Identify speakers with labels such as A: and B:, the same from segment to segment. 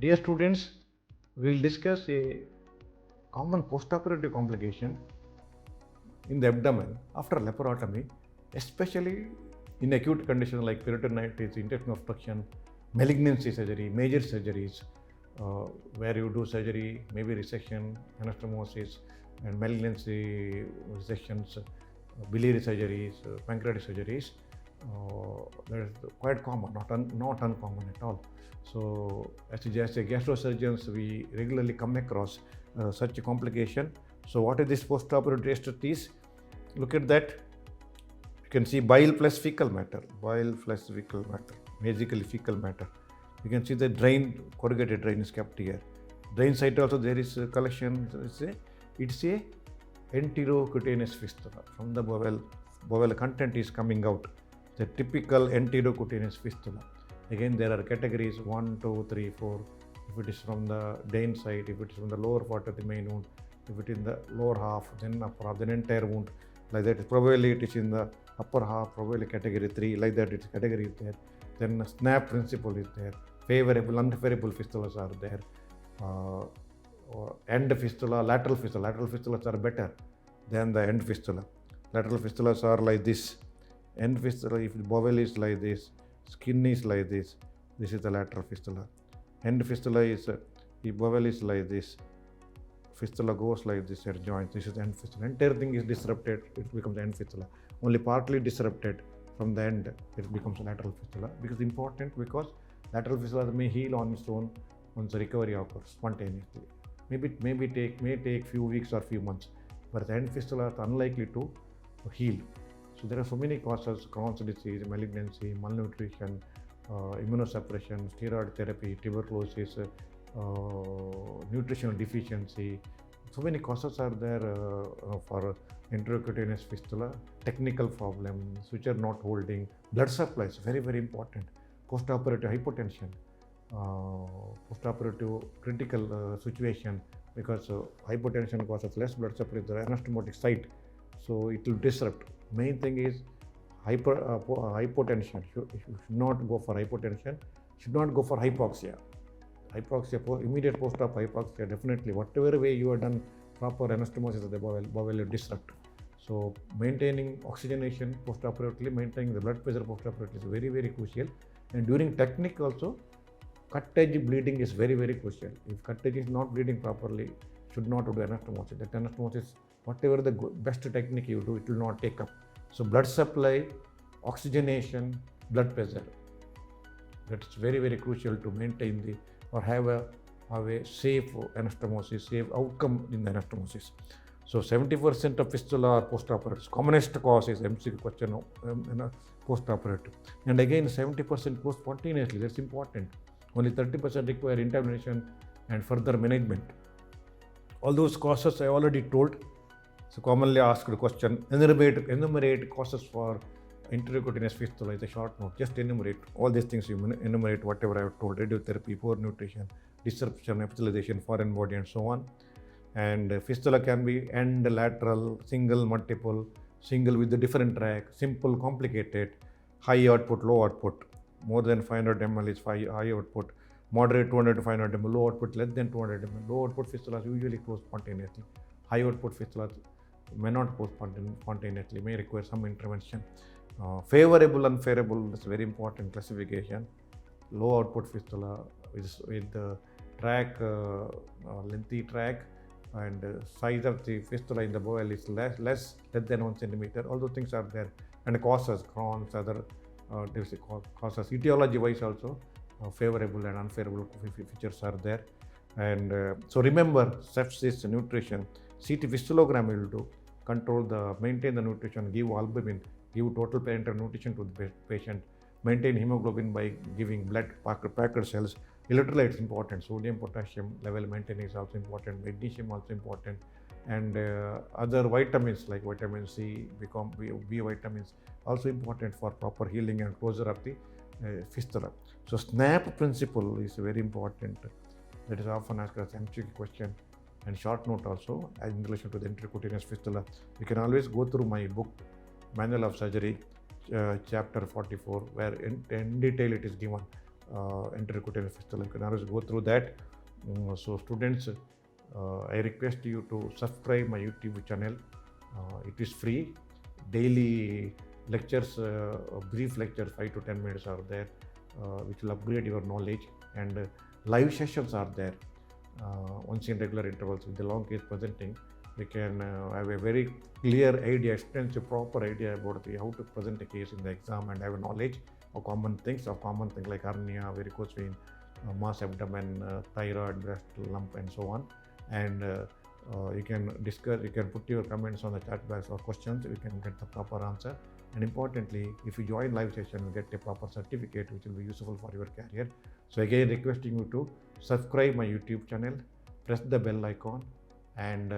A: Dear students, we will discuss a common postoperative complication in the abdomen after laparotomy, especially in acute conditions like peritonitis, intestinal obstruction, malignancy surgery, major surgeries, where you do surgery, maybe resection, anastomosis, and malignancy resections, biliary surgeries, pancreatic surgeries. That is quite common, not uncommon at all. So, as a gastrosurgeons, we regularly come across such a complication. So, what is this postoperative diastasis? Look at that. You can see bile plus fecal matter, basically fecal matter. You can see the corrugated drain is kept here. Drain site also there is a collection. It's a enterocutaneous fistula. From the bowel content is coming out. The typical enterocutaneous fistula. Again, there are categories 1, 2, 3, 4. If it is from the drain side, if it is from the lower part of the main wound, if it is in the lower half, then upper half, then entire wound, like that. Probably it is in the upper half, probably category 3, like that its category is there. Then snap principle is there. Favorable, unfavorable fistulas are there. End fistula, lateral fistula. Lateral fistulas are better than the end fistula. Lateral fistulas are like this. End fistula, if the bowel is like this, skin is like this, this is the lateral fistula. End fistula is, the bowel is like this, fistula goes like this at joint, this is the end fistula. Entire thing is disrupted, it becomes end fistula. Only partly disrupted from the end, it becomes lateral fistula. Because important, because lateral fistula may heal on its own once the recovery occurs spontaneously. May take few weeks or few months, but the end fistula is unlikely to heal. So there are so many causes: Crohn's disease, malignancy, malnutrition, immunosuppression, steroid therapy, tuberculosis, nutritional deficiency. So many causes are there for enterocutaneous fistula. Technical problems which are not holding. Blood supply is very, very important. Postoperative hypotension, postoperative critical situation, because hypotension causes less blood supply to the anastomotic site. So it will disrupt. Main thing is hypotension. You should not go for hypotension. Should not go for hypoxia. Immediate post-op hypoxia, definitely. Whatever way you have done proper anastomosis of the bowel will disrupt. So maintaining oxygenation post-operatively, maintaining the blood pressure post-operatively is very, very crucial. And during technique also, cut edge bleeding is very, very crucial. If cut edge is not bleeding properly, should not do anastomosis. That anastomosis, whatever the best technique you do, it will not take up. So blood supply, oxygenation, blood pressure. That's very, very crucial to maintain or have a safe anastomosis, safe outcome in the anastomosis. So 70% of fistula are post-operative. Commonest cause is MCQ question post-operative. And again 70% goes spontaneously. That's important. Only 30% require intervention and further management. All those causes I already told. So commonly asked question, enumerate causes for enterocutaneous fistula is a short note. Just enumerate all these things. You enumerate whatever I have told: radiotherapy, poor nutrition, disruption, epithelialization, foreign body, and so on. And fistula can be end, lateral, single, multiple, single with the different track, simple, complicated, high output, low output. More than 500 ml is high output, moderate 200 to 500 ml, low output less than 200 ml. Low output fistulas usually close spontaneously. High output fistulas may not close spontaneously, may require some intervention. Favorable, unfavorable is very important classification. Low output fistula is with the track, lengthy track, and size of the fistula in the bowel is less than 1 centimeter. All those things are there. And causes, Crohn's, other causes, etiology wise also favorable and unfavorable features are there. And so remember, sepsis, nutrition, CT fistulogram will do, maintain the nutrition, give albumin, give total parenteral nutrition to the patient, maintain hemoglobin by giving blood packed cells. Electrolytes important, sodium, potassium level maintaining is also important, magnesium also important, and other vitamins like vitamin C, B vitamins also important for proper healing and closure of the fistula. So SNAP principle is very important. That is often asked as MCQ question and short note also in relation to the enterocutaneous fistula. You can always go through my book, Manual of Surgery, chapter 44, where in detail it is given. enterocutaneous fistula. You can always go through that. So students, I request you to subscribe my YouTube channel. It is free. Daily lectures, brief lectures, 5 to 10 minutes are there, which will upgrade your knowledge, and live sessions are there once in regular intervals with the long case presenting. We can have a very clear idea, extensive, proper idea about how to present a case in the exam, and have a knowledge of common things like hernia, varicose vein, mass abdomen, thyroid, breast lump, and so on. And you can discuss, you can put your comments on the chat box or questions, you can get the proper answer. And importantly, if you join live session, you get a proper certificate which will be useful for your career. So again, requesting you to subscribe my YouTube channel, press the bell icon, and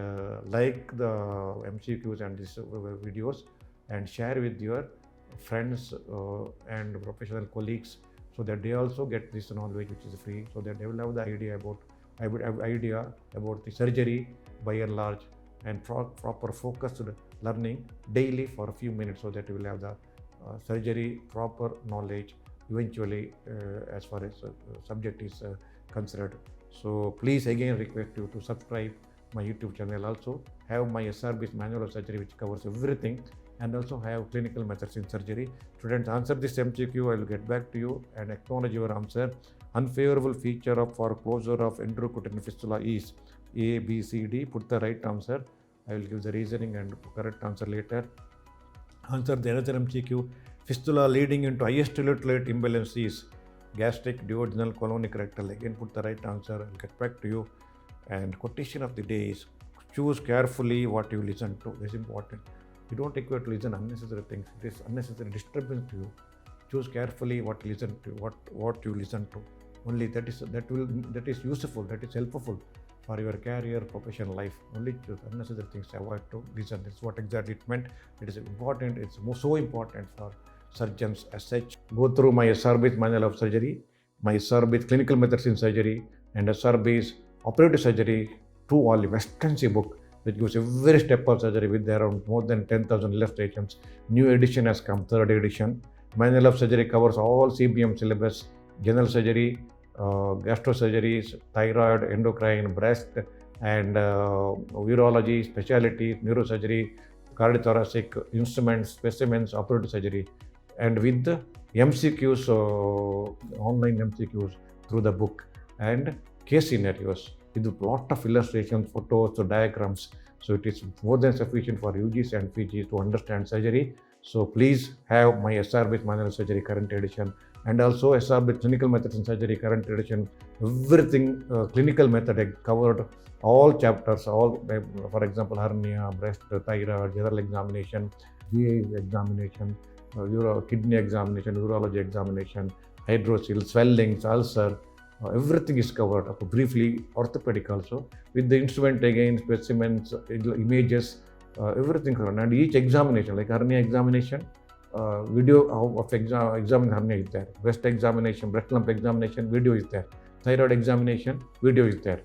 A: like the MCQs and these videos, and share with your friends and professional colleagues, so that they also get this knowledge which is free, so that they will have the idea about the surgery by and large, and proper focused learning daily for a few minutes, so that you will have the surgery proper knowledge eventually as far as subject is considered. So please again request you to subscribe my YouTube channel. Also have my SRB's manual of surgery, which covers everything, and also have clinical methods in surgery. Students, answer this MCQ. I will get back to you and acknowledge your answer. Unfavorable feature for closure of enterocutaneous fistula is A, B, C, D. Put the right answer. I will give the reasoning and correct answer later. Answer the another MCQ. Fistula leading into highest electrolyte imbalance is gastric, duodenal, colonic, rectal. Again, put the right answer. I will get back to you. And quotation of the day is: choose carefully what you listen to. This is important. You don't require to listen unnecessary things. It is unnecessary disturbance to you. Choose carefully what you listen to. What you listen to. Only that is useful. That is helpful for your career, professional life. Only choose unnecessary things. Avoid to listen. That's what exactly it meant. It is important. It's so important for surgeons as such. Go through my SRB's manual of surgery, my SRB's clinical methods in surgery, and SRB's operative surgery 2 volume extensive book which gives every step of surgery with around more than 10,000 illustrations. New edition has come, 3rd edition. Manual of surgery covers all CBM syllabus: general surgery, gastrosurgeries, thyroid, endocrine, breast, and urology, specialty, neurosurgery, cardiothoracic, instruments, specimens, operative surgery, and with the MCQs, online MCQs through the book, and case scenarios with a lot of illustrations, photos, diagrams. So it is more than sufficient for UGs and PGs to understand surgery. So please have my SRB manual of surgery current edition, and also SRB clinical methods in surgery current edition. Everything clinical method I covered, all chapters, all, for example, hernia, breast, thyroid, general examination, GI examination, kidney examination, urology examination, hydrocele, swellings, ulcer. Everything is covered up briefly. Orthopedic also with the instrument again, specimens, images, everything covered. And each examination, like hernia examination, video of examine hernia is there. Breast examination, breast lump examination, video is there. Thyroid examination, video is there.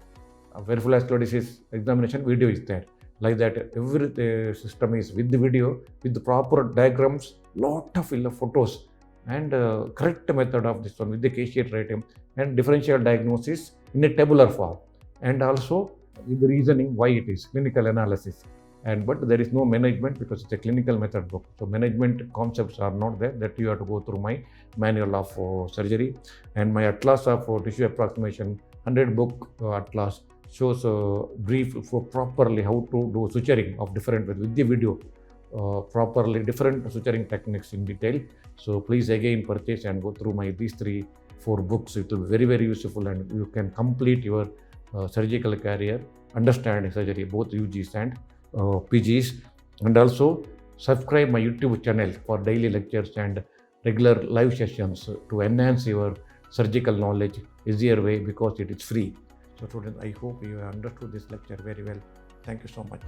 A: Peripheral vascular disease examination, video is there. Like that, every system is with the video, with the proper diagrams, lot of photos, and correct method of this one with the case sheet writing, and differential diagnosis in a tabular form, and also with the reasoning why it is, clinical analysis. But there is no management because it's a clinical method book. So management concepts are not there. That you have to go through my manual of surgery, and my atlas of tissue approximation, 100 book atlas shows brief for properly how to do suturing of different with the video, properly different suturing techniques in detail. So please again purchase and go through my these 3-4 books. It will be very, very useful, and you can complete your surgical career understanding surgery, both UGs and PGs. And also subscribe my YouTube channel for daily lectures and regular live sessions to enhance your surgical knowledge easier way, because it is free. So students, I hope you have understood this lecture very well. Thank you so much.